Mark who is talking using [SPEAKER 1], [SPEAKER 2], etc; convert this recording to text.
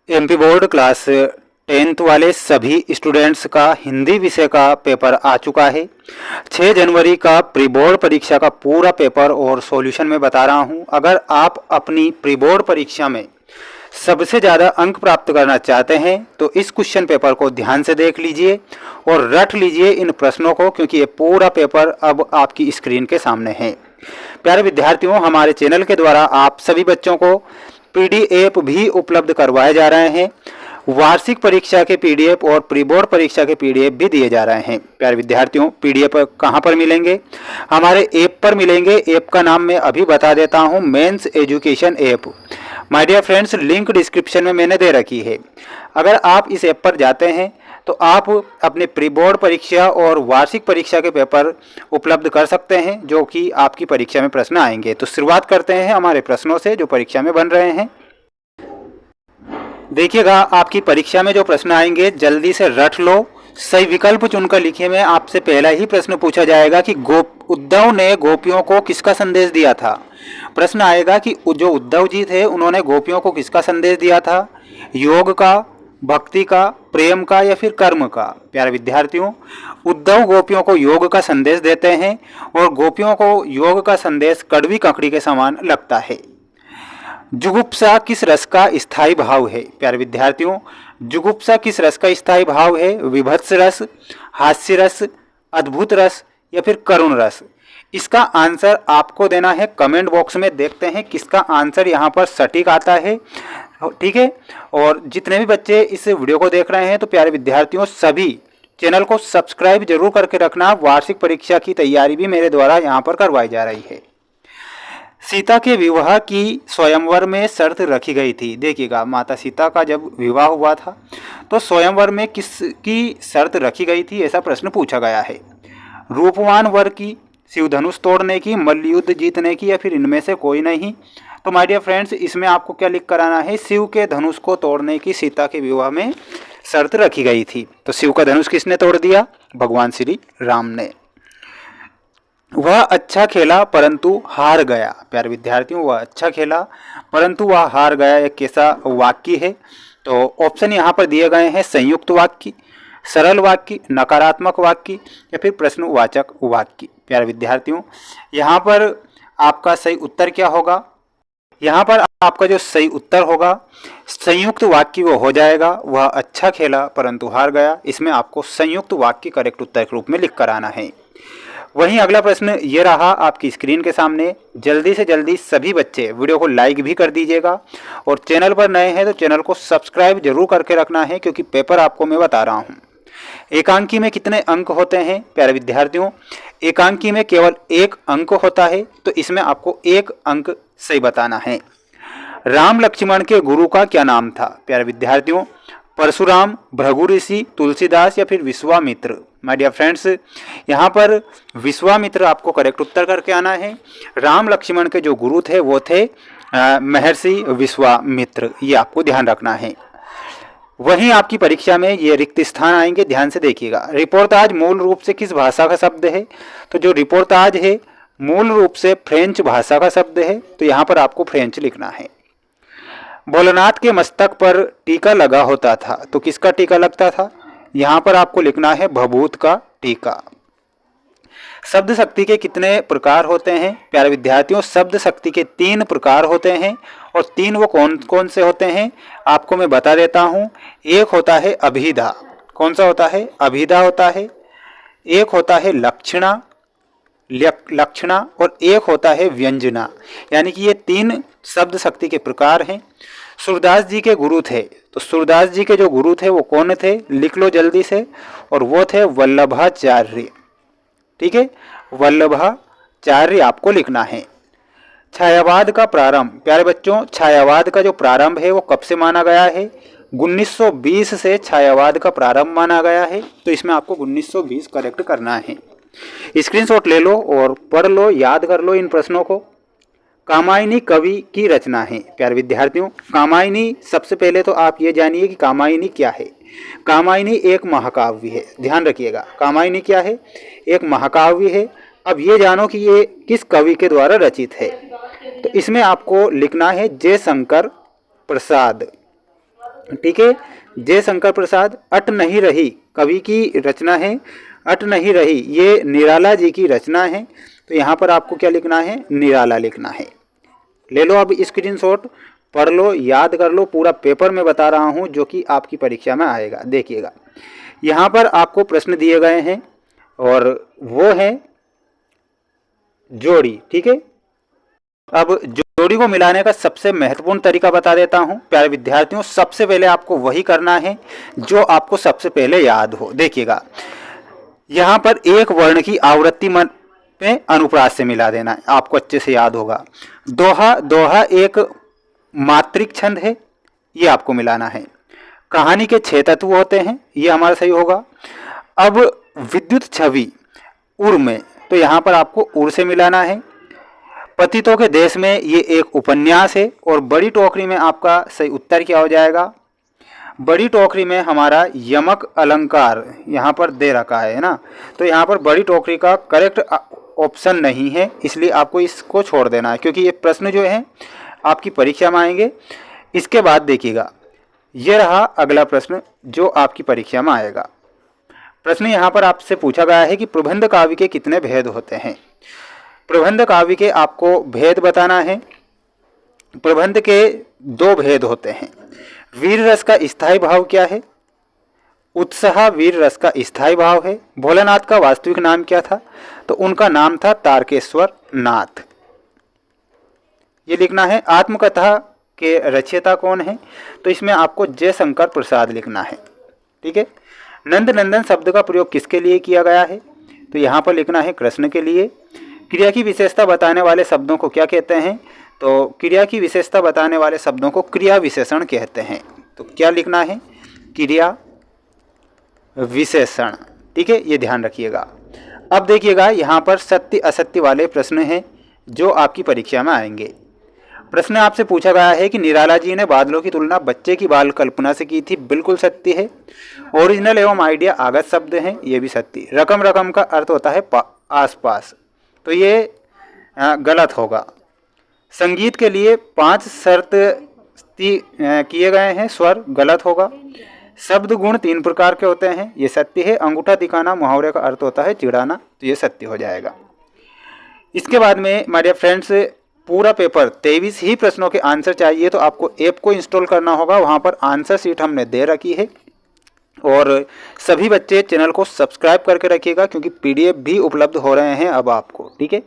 [SPEAKER 1] MP board class 10th वाले सभी students का हिंदी विषय का पेपर आ चुका है। 6 जनवरी का प्री बोर्ड परीक्षा का पूरा पेपर और सॉल्यूशन मैं बता रहा हूं। अगर आप अपनी प्री बोर्ड परीक्षा में सबसे ज़्यादा अंक प्राप्त करना चाहते हैं तो इस क्वेश्चन पेपर को ध्यान से देख लीजिए और रट लीजिए इन प्रश्नों को, क्योंकि ये पूरा पेपर अब आपकी स्क्रीन के सामने है। प्यारे विद्यार्थियों, हमारे चैनल के द्वारा आप सभी बच्चों को पीडीएफ भी उपलब्ध करवाए जा रहे हैं। वार्षिक परीक्षा के पीडीएफ और प्री बोर्ड परीक्षा के पीडीएफ भी दिए जा रहे हैं। प्यारे विद्यार्थियों, पीडीएफ कहाँ पर मिलेंगे? हमारे ऐप पर मिलेंगे। ऐप का नाम मैं अभी बता देता हूँ, mains education app. My dear friends, link description में मैंने दे रखी है। अगर आप इस ऐप पर जाते हैं तो आप अपने प्री बोर्ड परीक्षा और वार्षिक परीक्षा के पेपर उपलब्ध कर सकते हैं, जो कि आपकी परीक्षा में प्रश्न आएंगे। तो शुरुआत करते हैं हमारे प्रश्नों से जो परीक्षा में बन रहे हैं। देखिएगा, आपकी परीक्षा में जो प्रश्न आएंगे जल्दी से रट लो, सही विकल्प चुनकर लिखिए। में आपसे पहला ही प्रश्न पूछा जाएगा कि उद्धव ने गोपियों को किसका संदेश दिया था। प्रश्न आएगा कि जो उद्धव जी थे उन्होंने गोपियों को किसका संदेश दिया था? योग का, भक्ति का, प्रेम का या फिर कर्म का? प्यारे विद्यार्थियों, उद्धव गोपियों को योग का संदेश देते हैं और गोपियों को योग का संदेश कड़वी ककड़ी के समान लगता है। जुगुप्सा किस रस का स्थायी भाव है? प्यारे विद्यार्थियों, जुगुप्सा किस रस का स्थायी भाव है? विभत्स रस, हास्य रस, अद्भुत रस या फिर करुण रस? इसका आंसर आपको देना है कमेंट बॉक्स में। देखते हैं किसका आंसर यहाँ पर सटीक आता है। ठीक है, और जितने भी बच्चे इस वीडियो को देख रहे हैं तो प्यारे विद्यार्थियों, सभी चैनल को सब्सक्राइब जरूर करके रखना। वार्षिक परीक्षा की तैयारी भी मेरे द्वारा यहाँ पर करवाई जा रही है। सीता के विवाह की स्वयंवर में शर्त रखी गई थी। देखिएगा, माता सीता का जब विवाह हुआ था तो स्वयंवर में किसकी शर्त रखी गई थी, ऐसा प्रश्न पूछा गया है। रूपवान वर की, शिव धनुष तोड़ने की, मल्लयुद्ध जीतने की या फिर इनमें से कोई नहीं? तो माय डियर फ्रेंड्स, इसमें आपको क्या लिख कर आना है? शिव के धनुष को तोड़ने की सीता के विवाह में शर्त रखी गई थी। तो शिव का धनुष किसने तोड़ दिया? भगवान श्री राम ने। वह अच्छा खेला परंतु हार गया। प्यारे विद्यार्थियों, वह अच्छा खेला परंतु वह हार गया, एक कैसा वाक्य है? तो ऑप्शन यहाँ पर दिए गए हैं, संयुक्त वाक्य, सरल वाक्य, नकारात्मक वाक्य या फिर प्रश्नवाचक वाक्य। प्यारे विद्यार्थियों, यहाँ पर आपका सही उत्तर क्या होगा? यहाँ पर आपका जो सही उत्तर होगा संयुक्त वाक्य वो हो जाएगा, वह अच्छा खेला परंतु हार गया। इसमें आपको संयुक्त वाक्य करेक्ट उत्तर के रूप में लिख कर आना है। वहीं अगला प्रश्न ये रहा आपकी स्क्रीन के सामने। जल्दी से जल्दी सभी बच्चे वीडियो को लाइक भी कर दीजिएगा और चैनल पर नए हैं तो चैनल को सब्सक्राइब जरूर करके रखना है, क्योंकि पेपर आपको मैं बता रहा हूँ। एकांकी में कितने अंक होते हैं? प्यारे विद्यार्थियों, एकांकी में केवल 1 अंक होता है, तो इसमें आपको 1 अंक सही बताना है। राम लक्ष्मण के गुरु का क्या नाम था? प्यारे विद्यार्थियों, परशुराम, भृगु ऋषि, तुलसीदास या फिर विश्वामित्र? माय डियर फ्रेंड्स, यहाँ पर विश्वामित्र आपको करेक्ट उत्तर करके आना है। राम लक्ष्मण के जो गुरु थे वो थे महर्षि विश्वामित्र, ये आपको ध्यान रखना है। वहीं आपकी परीक्षा में ये रिक्त स्थान आएंगे, ध्यान से देखिएगा। रिपोर्ताज मूल रूप से किस भाषा का शब्द है? तो जो रिपोर्ताज है मूल रूप से फ्रेंच भाषा का शब्द है, तो यहाँ पर आपको फ्रेंच लिखना है। भोलेनाथ के मस्तक पर टीका लगा होता था, तो किसका टीका लगता था? यहाँ पर आपको लिखना है भभूत का टीका। शब्द शक्ति के कितने प्रकार होते हैं? प्यारे विद्यार्थियों, शब्द शक्ति के 3 प्रकार होते हैं और 3 वो कौन कौन से होते हैं आपको मैं बता देता हूँ। एक होता है अभिधा। कौन सा होता है? अभिधा होता है। एक होता है लक्षणा, और एक होता है व्यंजना। यानी कि ये 3 शब्द शक्ति के प्रकार हैं। सूरदास जी के गुरु थे, तो सूरदास जी के जो गुरु थे वो कौन थे? लिख लो जल्दी से, और वो थे वल्लभाचार्य। ठीक है, वल्लभाचार्य आपको लिखना है। छायावाद का प्रारंभ, प्यारे बच्चों, छायावाद का जो प्रारंभ है वो कब से माना गया है? 1920 से छायावाद का प्रारंभ माना गया है, तो इसमें आपको 1920 करेक्ट करना है। स्क्रीनशॉट ले लो और पढ़ लो, याद कर लो इन प्रश्नों को। कामायनी कवि की रचना है। प्यारे विद्यार्थियों, कामायनी, सबसे पहले तो आप ये जानिए कि कामायनी क्या है। कामायनी एक महाकाव्य है, ध्यान रखिएगा। कामायनी क्या है? एक महाकाव्य है। अब ये जानो कि ये किस कवि के द्वारा रचित है। तो इसमें आपको लिखना है जयशंकर प्रसाद। ठीक है। जयशंकर प्रसाद, अट नहीं रही कवि की रचना है, अट नहीं रही ये निराला जी की रचना है। तो यहाँ पर आपको क्या लिखना है, निराला लिखना है। ले लो अब स्क्रीनशॉट, पढ़ लो, याद कर लो, पूरा पेपर में बता रहा हूँ जो कि आपकी परीक्षा में आएगा। देखिएगा यहाँ पर आपको प्रश्न दिए गए हैं और वो है जोड़ी। ठीक है, अब जोड़ी को मिलाने का सबसे महत्वपूर्ण तरीका बता देता हूं प्यारे विद्यार्थियों। सबसे पहले आपको वही करना है जो आपको सबसे पहले याद हो। देखिएगा यहाँ पर एक वर्ण की आवृत्ति में अनुप्रास से मिला देना है, आपको अच्छे से याद होगा। दोहा, दोहा एक मात्रिक छंद है, ये आपको मिलाना है। कहानी के 6 तत्व होते हैं, ये हमारा सही होगा। अब विद्युत छवि उर में, तो यहाँ पर उर से मिलाना है। पतितों के देश में, ये एक उपन्यास है। और बड़ी टोकरी में आपका सही उत्तर क्या हो जाएगा, बड़ी टोकरी में हमारा यमक अलंकार यहाँ पर दे रखा है ना, तो यहाँ पर बड़ी टोकरी का करेक्ट ऑप्शन नहीं है, इसलिए आपको इसको छोड़ देना है, क्योंकि ये प्रश्न जो है आपकी परीक्षा में आएंगे। इसके बाद देखिएगा ये रहा अगला प्रश्न जो आपकी परीक्षा में आएगा। प्रश्न यहाँ पर आपसे पूछा गया है कि प्रबंध काव्य के कितने भेद होते हैं। प्रबंध काव्य के आपको भेद बताना है। प्रबंध के 2 भेद होते हैं। वीर रस का स्थायी भाव क्या है, उत्साह वीर रस का स्थायी भाव है। भोलानाथ का वास्तविक नाम क्या था, तो उनका नाम था तारकेश्वर नाथ, ये लिखना है। आत्मकथा के रचयिता कौन है, तो इसमें आपको जयशंकर प्रसाद लिखना है। ठीक है। नंद नंदन शब्द का प्रयोग किसके लिए किया गया है, तो यहाँ पर लिखना है कृष्ण के लिए। क्रिया की विशेषता बताने वाले शब्दों को क्या कहते हैं, तो क्रिया की विशेषता बताने वाले शब्दों को क्रिया विशेषण कहते हैं। तो क्या लिखना है, क्रिया विशेषण। ठीक है, ये ध्यान रखिएगा। अब देखिएगा यहाँ पर सत्य असत्य वाले प्रश्न हैं जो आपकी परीक्षा में आएंगे। प्रश्न आपसे पूछा गया है कि निराला जी ने बादलों की तुलना बच्चे की बाल कल्पना से की थी, बिल्कुल सत्य है। ओरिजिनल एवं आइडिया आगत शब्द हैं, ये भी सत्य। रकम रकम का अर्थ होता है आसपास, तो ये गलत होगा। संगीत के लिए 5 शर्त किए गए हैं, स्वर, गलत होगा। शब्द गुण 3 प्रकार के होते हैं, ये सत्य है। अंगूठा दिखाना मुहावरे का अर्थ होता है चिढ़ाना, तो ये सत्य हो जाएगा। इसके बाद में माय डियर फ्रेंड्स, पूरा पेपर 23 ही प्रश्नों के आंसर चाहिए, तो आपको ऐप को इंस्टॉल करना होगा। वहाँ पर आंसर शीट हमने दे रखी है। और सभी बच्चे चैनल को सब्सक्राइब करके रखिएगा, क्योंकि PDF भी उपलब्ध हो रहे हैं अब आपको। ठीक है।